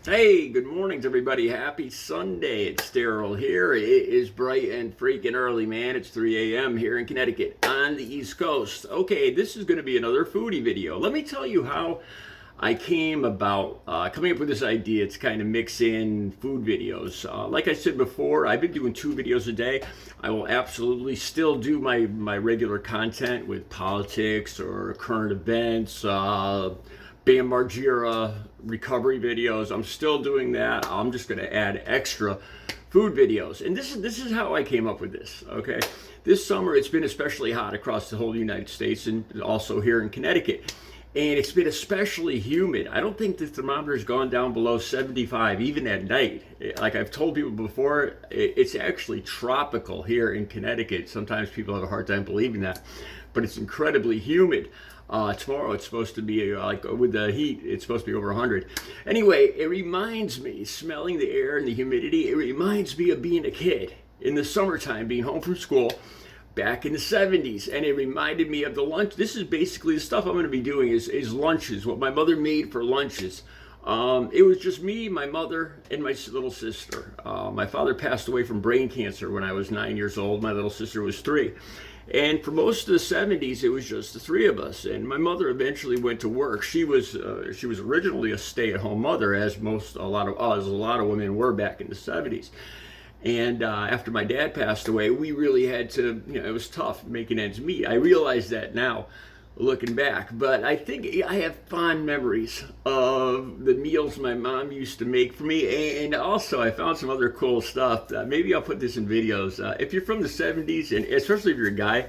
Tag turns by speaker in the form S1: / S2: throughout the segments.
S1: Hey, good morning to everybody. Happy Sunday. It's Daryl here. It is bright and freaking early, man. It's 3 a.m. here in Connecticut on the East Coast. Okay, this is going to be another foodie video. Let me tell you how I came about coming up with this idea to kind of mix in food videos. Like I said before, I've been doing 2 videos a day. I will absolutely still do my regular content with politics or current events, Bam Margera recovery videos. I'm still doing that. I'm just going to add extra food videos. And this is how I came up with this, okay? This summer it's been especially hot across the whole United States and also here in Connecticut. And it's been especially humid. I don't think the thermometer has gone down below 75 even at night. Like I've told people before, it's actually tropical here in Connecticut. Sometimes people have a hard time believing that, but it's incredibly humid. Tomorrow it's supposed to be like with the heat, it's supposed to be over 100. Anyway, it reminds me, smelling the air and the humidity, it reminds me of being a kid in the summertime, being home from school back in the 70s. And it reminded me of the lunch. This is basically the stuff I'm going to be doing is lunches, what my mother made for lunches. It was just me, my mother, and my little sister. My father passed away from brain cancer when I was 9 years old. My little sister was 3. And for most of the 70s, it was just the 3 of us. And my mother eventually went to work. She was originally a stay-at-home mother, as a lot of women were back in the 70s. And after my dad passed away, we really had to, it was tough making ends meet. I realize that now, looking back. But I think I have fond memories of the meals my mom used to make for me. And also, I found some other cool stuff. Maybe I'll put this in videos. If you're from the 70s, and especially if you're a guy,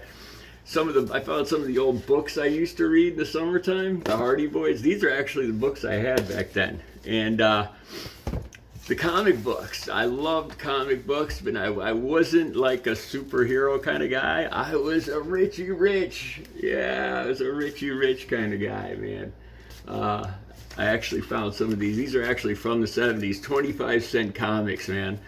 S1: I found some of the old books I used to read in the summertime, the Hardy Boys. These are actually the books I had back then. And the comic books. I loved comic books, but I wasn't like a superhero kind of guy. I was a Richie Rich. Yeah, I was a Richie Rich kind of guy, man. I actually found some of these. These are actually from the 70s, 25-cent comics, man.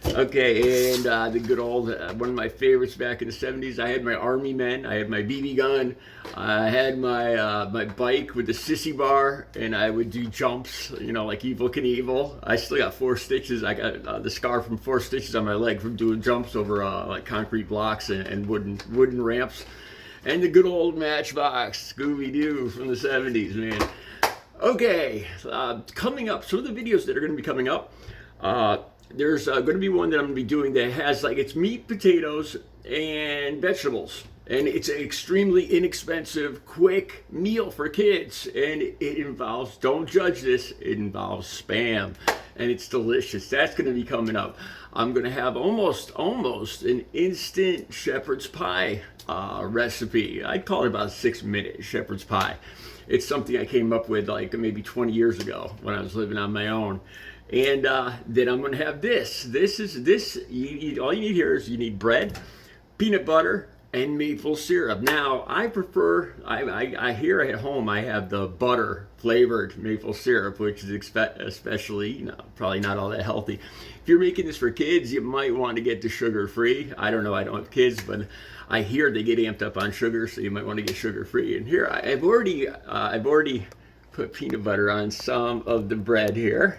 S1: Okay, and the good old, one of my favorites back in the 70s, I had my Army Men, I had my BB gun, I had my bike with the sissy bar, and I would do jumps, like Evel Knievel. I still got 4 stitches. I got the scar from 4 stitches on my leg from doing jumps over like concrete blocks and wooden ramps. And the good old Matchbox, Scooby-Doo from the 70s, man. Okay, coming up, some of the videos that are going to be coming up, there's going to be one that I'm going to be doing that has it's meat, potatoes, and vegetables. And it's an extremely inexpensive, quick meal for kids. And it involves, don't judge this, it involves Spam. And it's delicious. That's going to be coming up. I'm going to have almost an instant shepherd's pie recipe. I'd call it about a 6-minute shepherd's pie. It's something I came up with like maybe 20 years ago when I was living on my own. And then I'm going to have this. All you need here is you need bread, peanut butter, and maple syrup. Now, I prefer, I here at home, I have the butter flavored maple syrup, which is especially, probably not all that healthy. If you're making this for kids, you might want to get the sugar free. I don't know, I don't have kids, but I hear they get amped up on sugar, so you might want to get sugar free. And here, I've already put peanut butter on some of the bread here.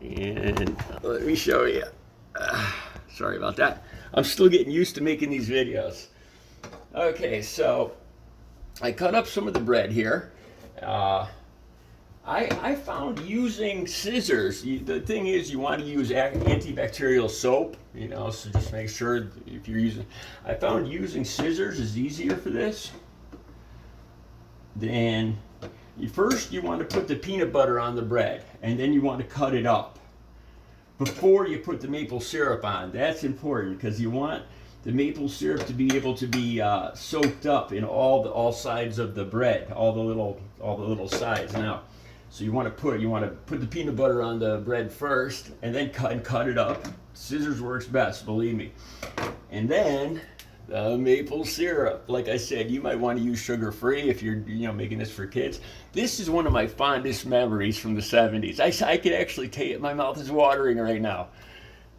S1: And let me show you. Sorry about that. I'm still getting used to making these videos. Okay, so I cut up some of the bread here. I found using scissors, the thing is you want to use antibacterial soap, so just make sure if you're using, I found using scissors is easier for this. Then first you want to put the peanut butter on the bread, and then you want to cut it up before you put the maple syrup on. That's important because you want the maple syrup to be able to be soaked up in all sides of the bread, all the little sides. Now, so you want to put the peanut butter on the bread first, and then cut it up. Scissors works best, believe me. And then the maple syrup. Like I said, you might want to use sugar-free if you're making this for kids. This is one of my fondest memories from the 70s. I could actually take it. My mouth is watering right now.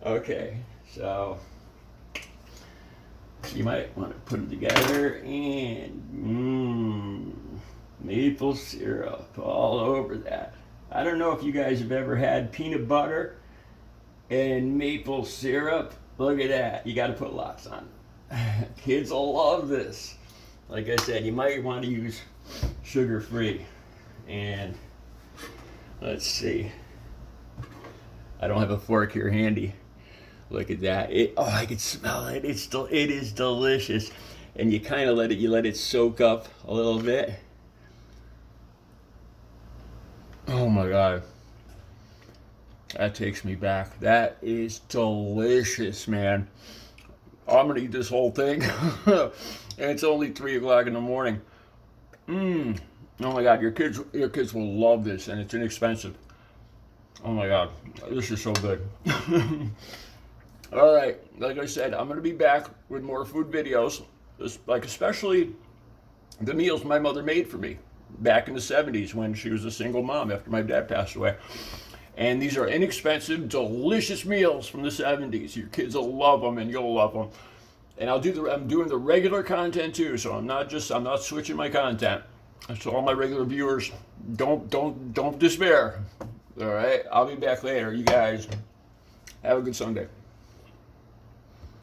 S1: Okay, so you might want to put them together and maple syrup all over that. I don't know if you guys have ever had peanut butter and maple syrup. Look at that. You got to put lots on. Kids will love this. Like I said, you might want to use sugar-free. And let's see. I don't have a fork here handy. Look at that. I can smell it. It is delicious. And you kind of let it soak up a little bit. Oh my God. That takes me back. That is delicious, man. I'm gonna eat this whole thing. And it's only 3 o'clock in the morning. Oh my God, your kids will love this, and it's inexpensive. Oh my God, this is so good. All right, like I said, I'm gonna be back with more food videos, like especially the meals my mother made for me back in the 70s when she was a single mom after my dad passed away. And these are inexpensive, delicious meals from the 70s. Your kids will love them, and you'll love them. And I'm doing the regular content too, so I'm not switching my content. So all my regular viewers, don't despair. All right, I'll be back later. You guys have a good Sunday.